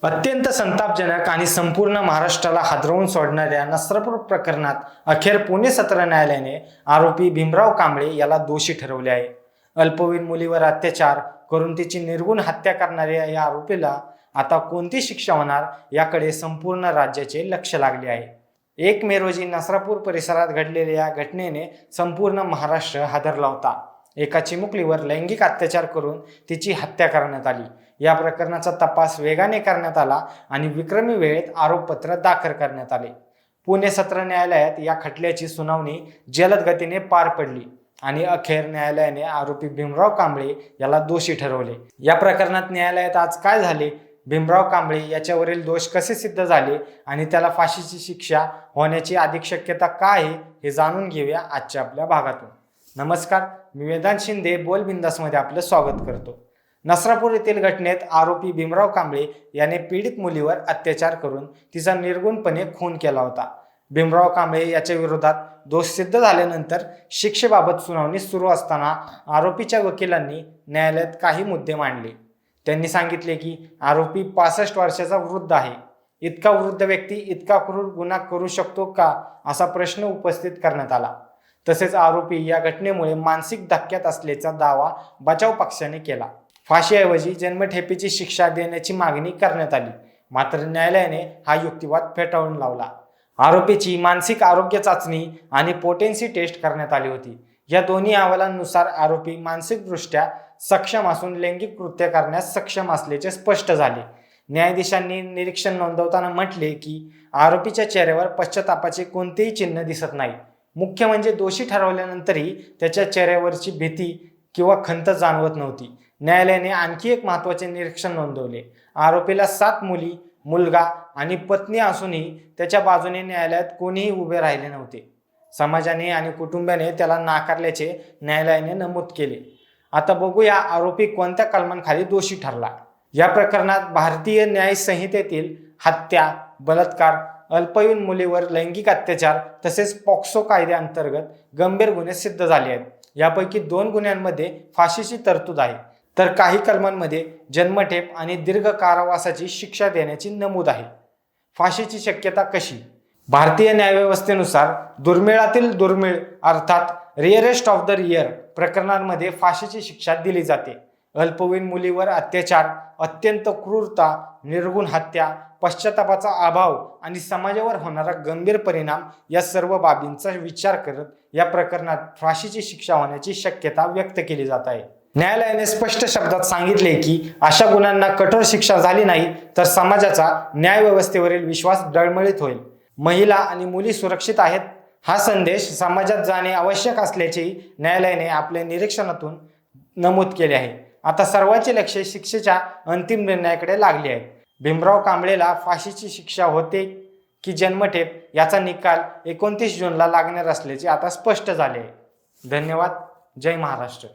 अत्यंत संतापजनक आणि संपूर्ण महाराष्ट्राला हादरवून सोडणाऱ्या नसरापूर प्रकरणात अखेर पुणे सत्र न्यायालयाने आरोपी भीमराव कांबळे याला दोषी ठरवले आहे। अल्पवयीन मुलीवर अत्याचार करून तिची निर्गुण हत्या करणाऱ्या या आरोपीला आता कोणती शिक्षा होणार याकडे संपूर्ण राज्याचे लक्ष लागले आहे। 1 मे रोजी नसरापूर परिसरात घडलेल्या या घटनेने संपूर्ण महाराष्ट्र हादरला होता। एका चिमुकलीवर लैंगिक अत्याचार करून तिची हत्या करण्यात आली। या प्रकरणाचा तपास वेगाने करण्यात आला आणि विक्रमी वेळेत आरोपपत्र दाखल करण्यात आले। पुणे सत्र न्यायालयात या खटल्याची सुनावणी जलद गतीने पार पडली आणि अखेर न्यायालयाने आरोपी भीमराव कांबळे याला दोषी ठरवले। या प्रकरणात न्यायालयात आज काय झाले, भीमराव कांबळे याच्यावरील दोष कसे सिद्ध झाले आणि त्याला फाशीची शिक्षा होण्याची अधिक शक्यता काय आहे हे जाणून घेऊया आजच्या आपल्या भागातून। नमस्कार, मी वेदांत शिंदे बोल बिंदासमध्ये आपलं स्वागत करतो। नसरापूर येथील घटनेत आरोपी भीमराव कांबळे याने पीडित मुलीवर अत्याचार करून तिचा निर्गुणपणे खून केला होता। भीमराव कांबळे याच्या विरोधात दोष सिद्ध झाल्यानंतर शिक्षेबाबत सुनावणी सुरू असताना आरोपीच्या वकिलांनी न्यायालयात काही मुद्दे मांडले। त्यांनी सांगितले की आरोपी 65 वर्षाचा वृद्ध आहे। इतका वृद्ध व्यक्ती इतका क्रूर गुन्हा करू शकतो का, असा प्रश्न उपस्थित करण्यात आला। तसेच आरोपी या घटनेमुळे मानसिक धक्क्यात असल्याचा दावा बचाव पक्षाने केला। फाशीऐवजी जन्मठेपेची शिक्षा देण्याची मागणी करण्यात आली, मात्र न्यायालयाने हा युक्तिवाद फेटाळून लावला। आरोपीची मानसिक आरोग्य चाचणी आणि पोटेन्सी टेस्ट करण्यात आली होती। या दोन्ही अहवालांनुसार आरोपी मानसिकदृष्ट्या सक्षम असून लैंगिक कृत्य करण्यास सक्षम असल्याचे स्पष्ट झाले। न्यायाधीशांनी निरीक्षण नोंदवताना म्हटले की आरोपीच्या चेहऱ्यावर पश्चातापाचे कोणतेही चिन्ह दिसत नाही। मुख्य म्हणजे दोषी ठरवल्यानंतरही त्याच्या चेहऱ्यावरची भीती किंवा खंत जाणवत नव्हती। न्यायालयाने आणखी एक महत्त्वाचे निरीक्षण नोंदवले। आरोपीला 7 मुली, मुलगा आणि पत्नी असूनही त्याच्या बाजूने न्यायालयात कोणीही उभे राहिले नव्हते। समाजाने आणि कुटुंबाने त्याला नाकारल्याचे न्यायालयाने नमूद केले। आता बघूया आरोपी कोणत्या कलमांखाली दोषी ठरला। या प्रकरणात भारतीय न्याय संहितेतील हत्या, बलात्कार, अल्पवयीन मुलीवर लैंगिक अत्याचार तसेच पॉक्सो कायद्याअंतर्गत गंभीर गुन्हे सिद्ध झाले आहेत। यापैकी 2 गुन्ह्यांमध्ये फाशीची तरतूद आहे, तर काही कलमांमध्ये जन्मठेप आणि दीर्घ कारावासाची शिक्षा देण्याची नमूद आहे। फाशीची शक्यता कशी? भारतीय न्यायव्यवस्थेनुसार दुर्मिळातील दुर्मिळ अर्थात रिअरेस्ट ऑफ द रिअर प्रकरणांमध्ये फाशीची शिक्षा दिली जाते। अल्पवयीन मुलीवर अत्याचार, अत्यंत क्रूरता, निर्गुण हत्या, पश्चातापाचा अभाव आणि समाजावर होणारा गंभीर परिणाम या सर्व बाबींचा विचार करत या प्रकरणात फाशीची शिक्षा होण्याची शक्यता व्यक्त केली जात आहे। न्यायालयाने स्पष्ट शब्दात सांगितले की अशा गुन्ह्यांना कठोर शिक्षा झाली नाही तर समाजाचा न्यायव्यवस्थेवरील विश्वास डळमळीत होईल। महिला आणि मुली सुरक्षित आहेत हा संदेश समाजात जाणे आवश्यक असल्याचेही न्यायालयाने आपल्या निरीक्षणातून नमूद केले आहे। आता सर्वांचे लक्ष शिक्षेच्या अंतिम निर्णयाकडे लागले आहे। भीमराव कांबळेला फाशीची शिक्षा होते की जन्मठेप याचा निकाल 29 जूनला लागणार असल्याचे आता स्पष्ट झाले आहे। धन्यवाद। जय महाराष्ट्र।